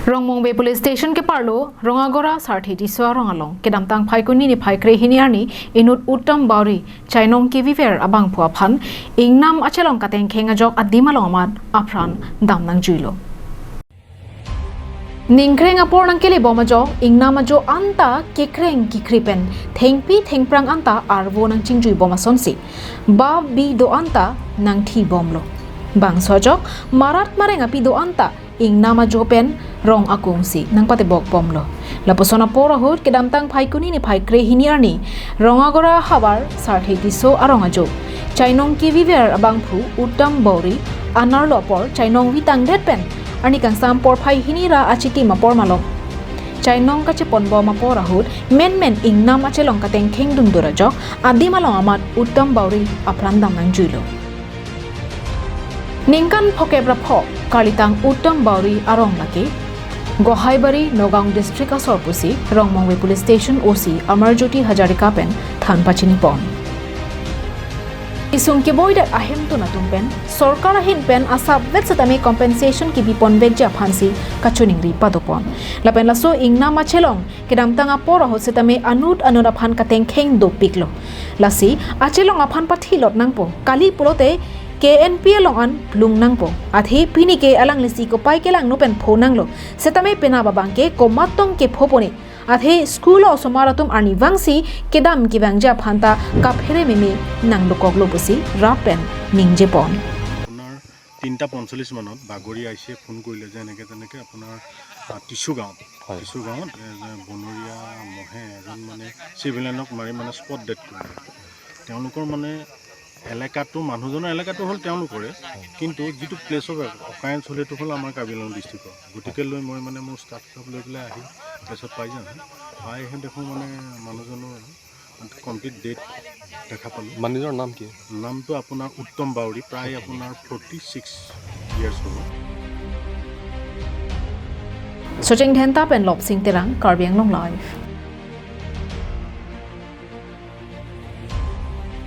Rongmongbe Police Station ke parlo Rongagora sarthi di swa rongalong ke damtang phaikuni ni phaikre hiniarni inut uttam bauri chainong ke viver abang phua phan ingnam achelong kateng khenga jok adimalong mat afran damnang juilo Ningkreng apor nang kele boma jo ingnam jo anta kekreng kikripen thengpi thengprang anta arvo nang chingjui boma sonsi ba bi do anta nang thi bomlo bang sojok marat marenga pi do anta ingnama jopen rong akungsi nang patibok pomlo laposona pora hot kedamtang phaikuni ni phaikre hiniarni rongagora habar sarthi tiso aronga jo chainong ki viver abangphu uttam bauri anar lopor chainong vitang detpen ani kangsam por phai hinira achiti mapor malok chainong kache ponbo mapora hot men ingnam achelong kateng khengdung dura jo adi malong amat uttam bauri aprandam nang juilo Ningkan phokebra phok kalitang uttam bauri arong laki Gohaibari Nogaon District Asorpusi Rongmongbe Police Station OC Amarjyoti Hajarika pen than pachini pon Isung ke boidat ahem tu natung pen sorkar hin pen asap vet satame compensation ki bipon veja phansi kachuning ri padopon lapen laso ingna machelong kedam tanga pora ho setame anut anura phan kateng kheng do piklo lasi achelong aphan pathilot nangpo kali pulote KNP longan plung nangpo athi pini ke alang lisi ko pai ke lang no pen phonang lo setame pena babang ke komatong ke phoponi athi school o somaratum ani wangsi kedam ki bangja phanta kaphere memi nang lokok lo busi rapen ningje pon আপোনাৰ 3:45 মানত বাগৰি আইছে phone কৰিলে যে এনেকে তেনেকে আপোনাৰ tissue গাঁৱত বনৰীয়া মহে এজন মানে চিভিলিয়ানক মাৰি মানে স্পট ডেথ কৰিলে তেওঁলোকৰ মানে এলেকাটো মানুহজনৰ এলেকাটো হ'ল তেওঁলোকৰে কিন্তু যিটো প্লেছ অফ অকাৰেঞ্চ হ'ল এইটো হ'ল আমাৰ কাৰ্বি আংলং ডিষ্ট্ৰিক্টৰ গতিকে লৈ মই মানে মোৰ ষ্টাফ লৈ পেলাই আহি প্লেছত পাই যাম পাই আহি দেখোঁ মানে মানুহজনৰ কমপ্লিট ডেথ দেখা পালোঁ মানুহজনৰ নাম কি নামটো আপোনাৰ উত্তম বাউৰী প্ৰায় আপোনাৰ 46 ইয়াৰ্ছ হ'ব Sojeng dhenta pen lop sing terang Karbi Anglong live